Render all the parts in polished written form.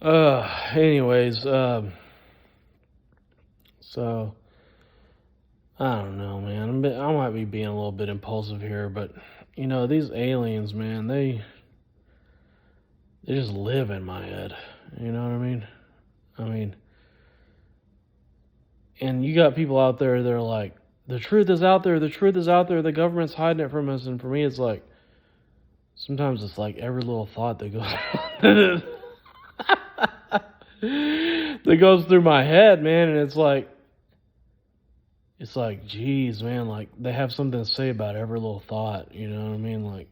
Anyways, so I don't know, man. I might be being a little bit impulsive here, but these aliens, man, they just live in my head. You know what I mean? I mean, and you got people out there that are like, the truth is out there, the truth is out there, the government's hiding it from us, and for me, it's like sometimes it's like every little thought that goes that goes through my head, man, and it's like, geez, man, like they have something to say about every little thought. You know what I mean? Like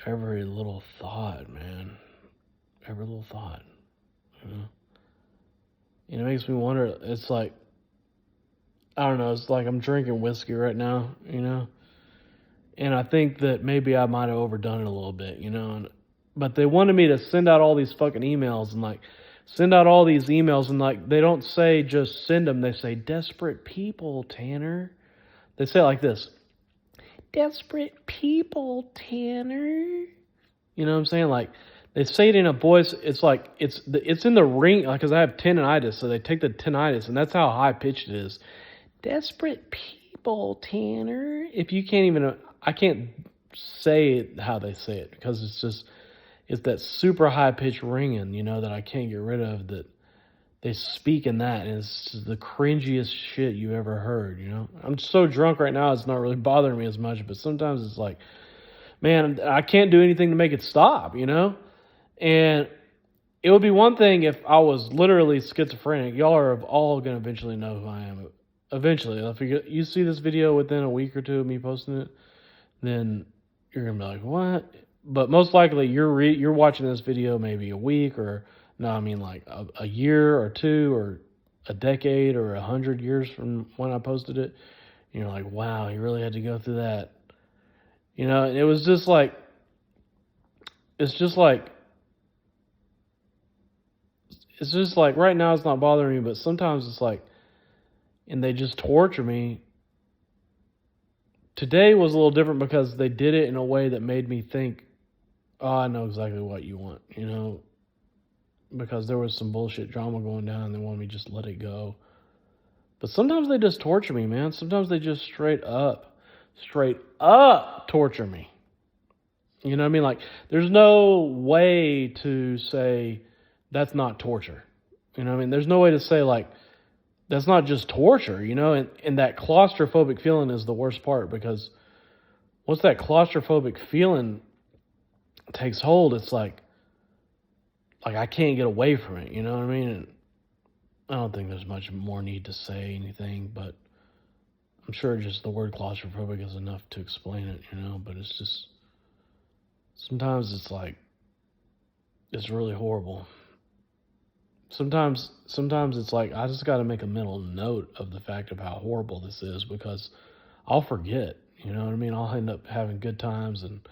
every little thought, man, every little thought. You know, and it makes me wonder. It's like I don't know. It's like I'm drinking whiskey right now. And I think that maybe I might have overdone it a little bit. But they wanted me to send out all these fucking emails and like send out all these emails and like they don't say just send them. They say desperate people, Tanner. They say it like this: desperate people, Tanner. You know what I'm saying? Like they say it in a voice. It's like it's in the ring. Like, cause I have tinnitus, so they take the tinnitus, and that's how high pitched it is. Desperate people, Tanner. If you can't even, I can't say it how they say it because it's that super high pitched ringing, that I can't get rid of. That they speak in that, and it's just the cringiest shit you ever heard. I'm so drunk right now, it's not really bothering me as much, but sometimes it's like, man, I can't do anything to make it stop. And it would be one thing if I was literally schizophrenic. Y'all are all gonna eventually know who I am. Eventually, if you see this video within a week or two of me posting it, then you're gonna be like, "What?" But most likely, you're watching this video maybe a week or no, I mean like a year or two or a decade or 100 years from when I posted it. And you're like, "Wow, you really had to go through that." And it was just like, it's just like, it's just like right now it's not bothering me, but sometimes it's like, and they just torture me. Today was a little different because they did it in a way that made me think, oh, I know exactly what you want, because there was some bullshit drama going down and they wanted me to just let it go. But sometimes they just torture me, man. Sometimes they just straight up torture me. You know what I mean? Like, there's no way to say that's not torture. You know what I mean? There's no way to say, like, that's not just torture, and that claustrophobic feeling is the worst part because once that claustrophobic feeling takes hold, it's like I can't get away from it, you know what I mean? And I don't think there's much more need to say anything, but I'm sure just the word claustrophobic is enough to explain it, but it's just sometimes it's like it's really horrible. Sometimes it's like I just got to make a mental note of the fact of how horrible this is because I'll forget. You know what I mean? I'll end up having good times and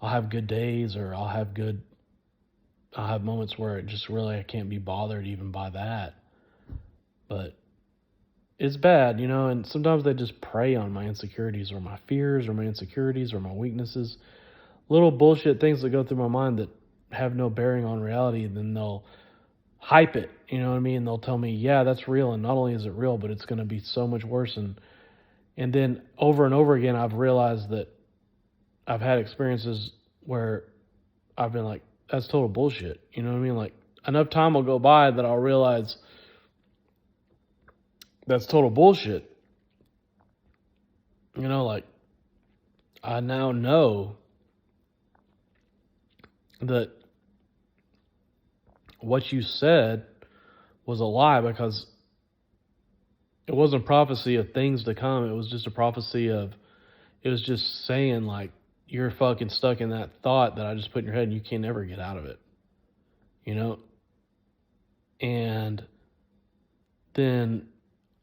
I'll have good days, or I'll have moments where it just really I can't be bothered even by that. But it's bad, and sometimes they just prey on my insecurities or my fears or my insecurities or my weaknesses. Little bullshit things that go through my mind that have no bearing on reality, and then they'll hype it, you know what I mean? They'll tell me, yeah, that's real, and not only is it real, but it's going to be so much worse. And then over and over again, I've realized that I've had experiences where I've been like, that's total bullshit. You know what I mean? Like enough time will go by that I'll realize that's total bullshit. Like I now know that what you said was a lie because it wasn't prophecy of things to come. It was just a prophecy of, it was just saying like, you're fucking stuck in that thought that I just put in your head and you can't ever get out of it. And then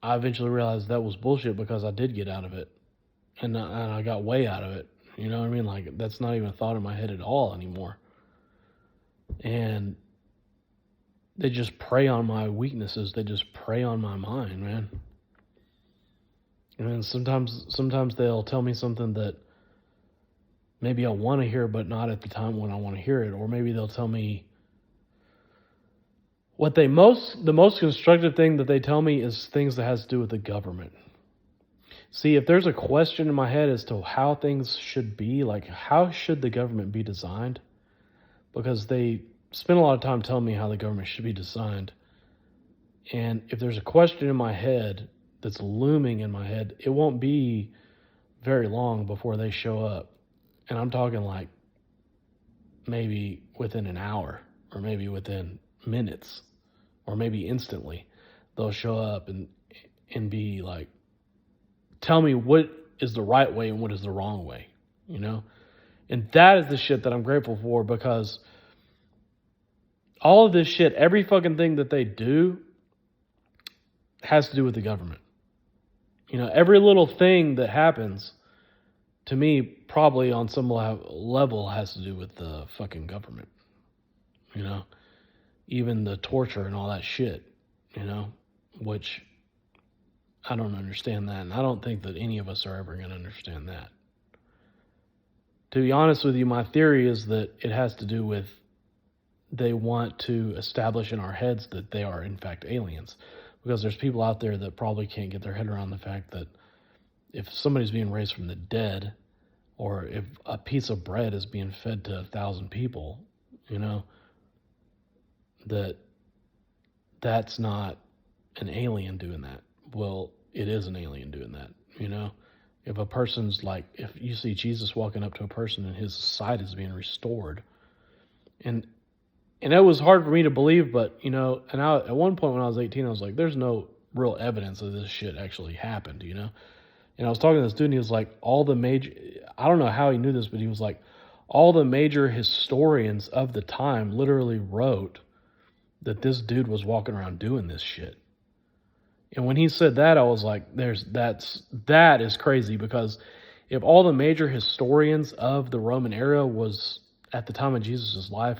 I eventually realized that was bullshit because I did get out of it. And I got way out of it. You know what I mean? Like, that's not even a thought in my head at all anymore. And they just prey on my weaknesses. They just prey on my mind, man. And sometimes they'll tell me something that maybe I want to hear, but not at the time when I want to hear it. Or maybe they'll tell me the most constructive thing that they tell me is things that has to do with the government. See, if there's a question in my head as to how things should be, like how should the government be designed, because they spend a lot of time telling me how the government should be designed. And if there's a question in my head that's looming in my head, it won't be very long before they show up. And I'm talking like maybe within an hour, or maybe within minutes, or maybe instantly. They'll show up and be like, tell me what is the right way and what is the wrong way, you know? And that is the shit that I'm grateful for, because all of this shit, every fucking thing that they do has to do with the government. You know, every little thing that happens to me probably on some level has to do with the fucking government. You know, even the torture and all that shit, you know, which I don't understand that. And I don't think that any of us are ever going to understand that. To be honest with you, my theory is that it has to do with they want to establish in our heads that they are in fact aliens. Because there's people out there that probably can't get their head around the fact that if somebody's being raised from the dead, or if a piece of bread is being fed to 1,000 people, you know, that's not an alien doing that. Well, it is an alien doing that, you know. If a person's like, if you see Jesus walking up to a person and his sight is being restored, and it was hard for me to believe, but, you know, and at one point when I was 18, I was like, there's no real evidence that this shit actually happened, you know? And I was talking to this dude, and he was like, I don't know how he knew this, but he was like, all the major historians of the time literally wrote that this dude was walking around doing this shit. And when he said that, I was like, that is crazy, because if all the major historians of the Roman era was at the time of Jesus' life,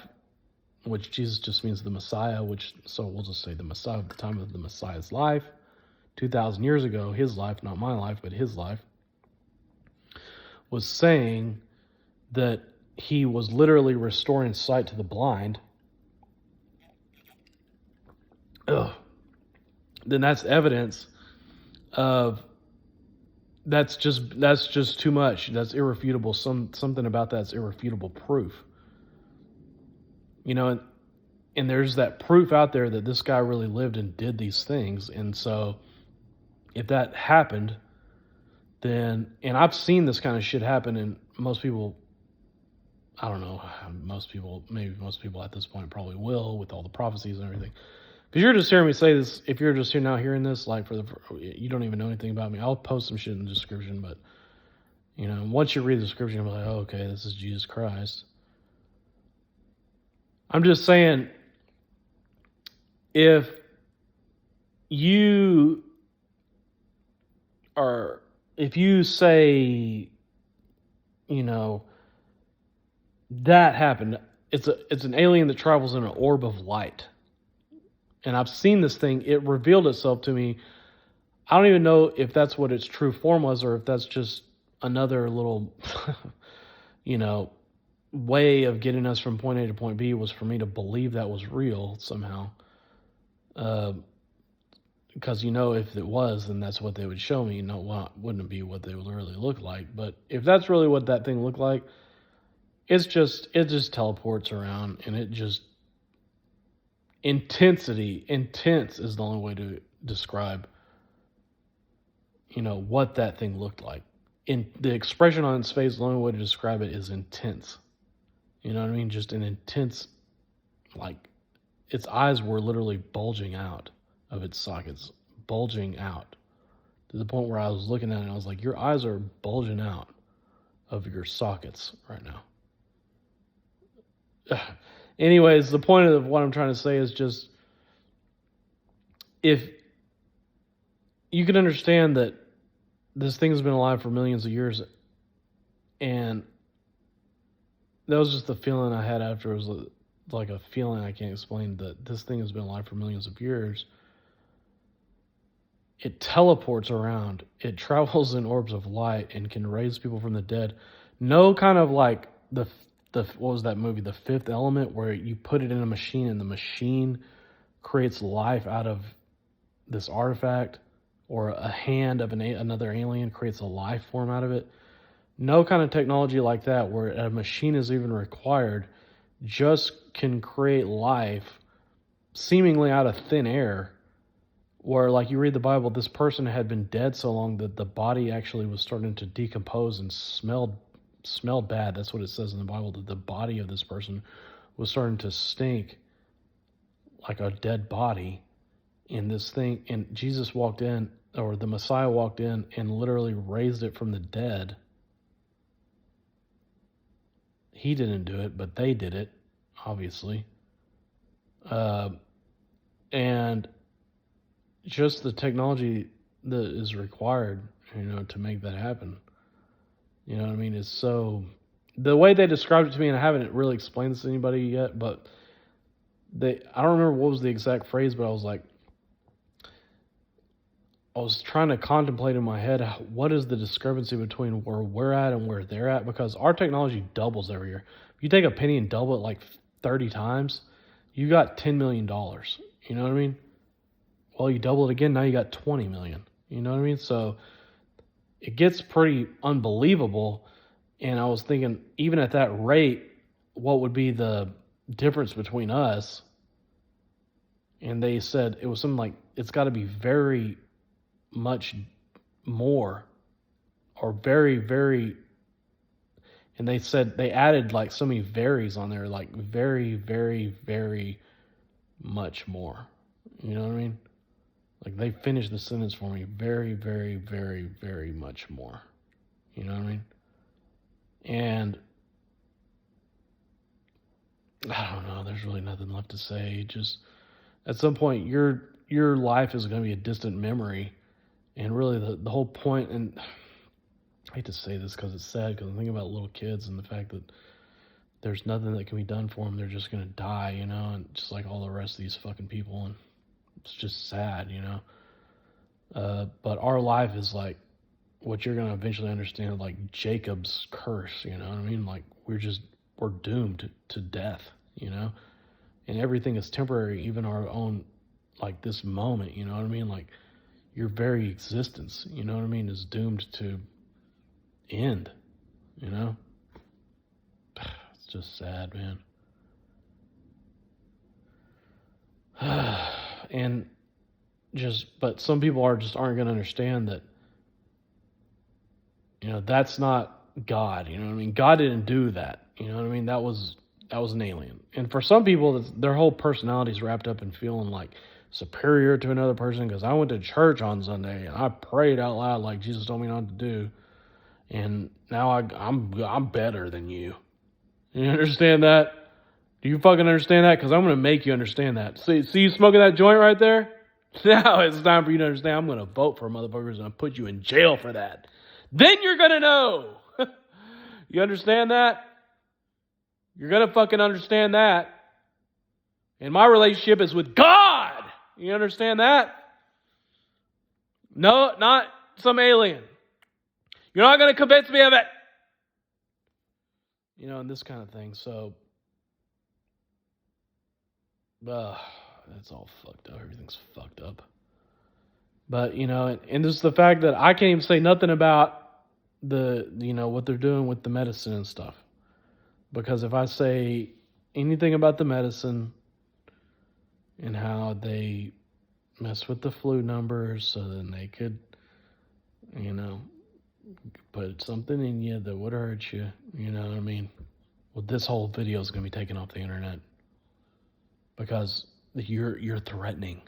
which Jesus just means the Messiah, so we'll just say the Messiah at the time of the Messiah's life, 2,000 years ago, his life, not my life, but his life, was saying that he was literally restoring sight to the blind, then that's evidence of that's just too much. That's irrefutable. Something about that's irrefutable proof. You know, and there's that proof out there that this guy really lived and did these things. And so if that happened, then, and I've seen this kind of shit happen, and most people, I don't know, maybe most people at this point probably will, with all the prophecies and everything. Because you're just hearing me say this, if you're just here now hearing this, like you don't even know anything about me, I'll post some shit in the description, but, you know, once you read the description, you'll be like, oh, okay, this is Jesus Christ. I'm just saying, if you say, you know, that happened, it's an alien that travels in an orb of light. And I've seen this thing, it revealed itself to me. I don't even know if that's what its true form was, or if that's just another little, you know, way of getting us from point A to point B, was for me to believe that was real somehow. Because, you know, if it was, then that's what they would show me. No, wouldn't be what they would really look like. But if that's really what that thing looked like, it just teleports around, and it just intense is the only way to describe, you know, what that thing looked like. In the expression on its face, the only way to describe it is intense. You know what I mean? Just an intense, like, its eyes were literally bulging out of its sockets, bulging out to the point where I was looking at it and I was like, your eyes are bulging out of your sockets right now. Anyways, the point of what I'm trying to say is just, if you can understand that this thing has been alive for millions of years, and that was just the feeling I had after. It was like a feeling I can't explain, that this thing has been alive for millions of years. It teleports around. It travels in orbs of light and can raise people from the dead. No kind of like what was that movie, The Fifth Element, where you put it in a machine and the machine creates life out of this artifact, or a hand of another alien creates a life form out of it. No kind of technology like that, where a machine is even required, just can create life seemingly out of thin air. Where, like, you read the Bible, this person had been dead so long that the body actually was starting to decompose and smelled bad. That's what it says in the Bible, that the body of this person was starting to stink like a dead body. And this thing, and Jesus walked in, or the Messiah walked in and literally raised it from the dead. He didn't do it, but they did it, obviously. And just the technology that is required, to make that happen. You know what I mean? It's so, the way they described it to me, and I haven't really explained this to anybody yet, but I don't remember what was the exact phrase, but I was trying to contemplate in my head, what is the discrepancy between where we're at and where they're at? Because our technology doubles every year. If you take a penny and double it like 30 times, you got $10 million. You know what I mean? Well, you double it again, now you got 20 million. You know what I mean? So it gets pretty unbelievable. And I was thinking, even at that rate, what would be the difference between us? And they said it was something like, it's got to be very much more, or very, very, and they said they added like so many varies on there, like very, very, very much more. You know what I mean? Like, they finished the sentence for me, very, very, very, very much more. You know what I mean? And I don't know, there's really nothing left to say. Just at some point, your life is going to be a distant memory. And really the whole point, and I hate to say this because it's sad, because I'm thinking about little kids and the fact that there's nothing that can be done for them. They're just going to die, and just like all the rest of these fucking people. And it's just sad, But our life is like what you're going to eventually understand, like Jacob's curse, you know what I mean? Like, we're doomed to death, And everything is temporary, even our own, like, this moment, you know what I mean? Like, your very existence, you know what I mean, is doomed to end, It's just sad, man. And but some people aren't going to understand that, that's not God, you know what I mean? God didn't do that, you know what I mean? That was an alien. And for some people, their whole personality is wrapped up in feeling like superior to another person, because I went to church on Sunday and I prayed out loud like Jesus told me not to do, and now I'm better than you. You understand that? Do you fucking understand that? Because I'm going to make you understand that. See you smoking that joint right there? Now it's time for you to understand. I'm going to vote for motherfuckers and put you in jail for that. Then you're going to know. You understand that? You're going to fucking understand that. And my relationship is with God. You understand that? No, not some alien. You're not going to convince me of it. And this kind of thing. So, that's all fucked up. Everything's fucked up. But, and this is the fact that I can't even say nothing about what they're doing with the medicine and stuff. Because if I say anything about the medicine and how they mess with the flu numbers so then they could, put something in you that would hurt you, you know what I mean? Well, this whole video is going to be taken off the internet because you're threatening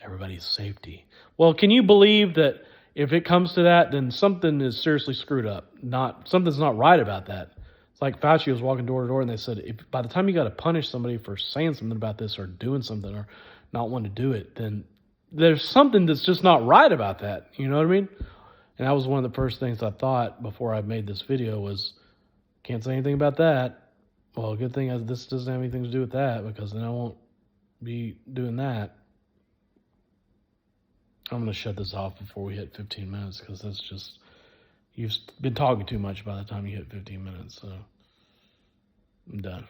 everybody's safety. Well, can you believe that if it comes to that, then something is seriously screwed up? Something's not right about that. It's like Fauci was walking door to door and they said, if by the time you got to punish somebody for saying something about this or doing something or not wanting to do it, then there's something that's just not right about that. You know what I mean? And that was one of the first things I thought before I made this video was, can't say anything about that. Well, good thing this doesn't have anything to do with that, because then I won't be doing that. I'm going to shut this off before we hit 15 minutes, because that's just, you've been talking too much by the time you hit 15 minutes, so I'm done.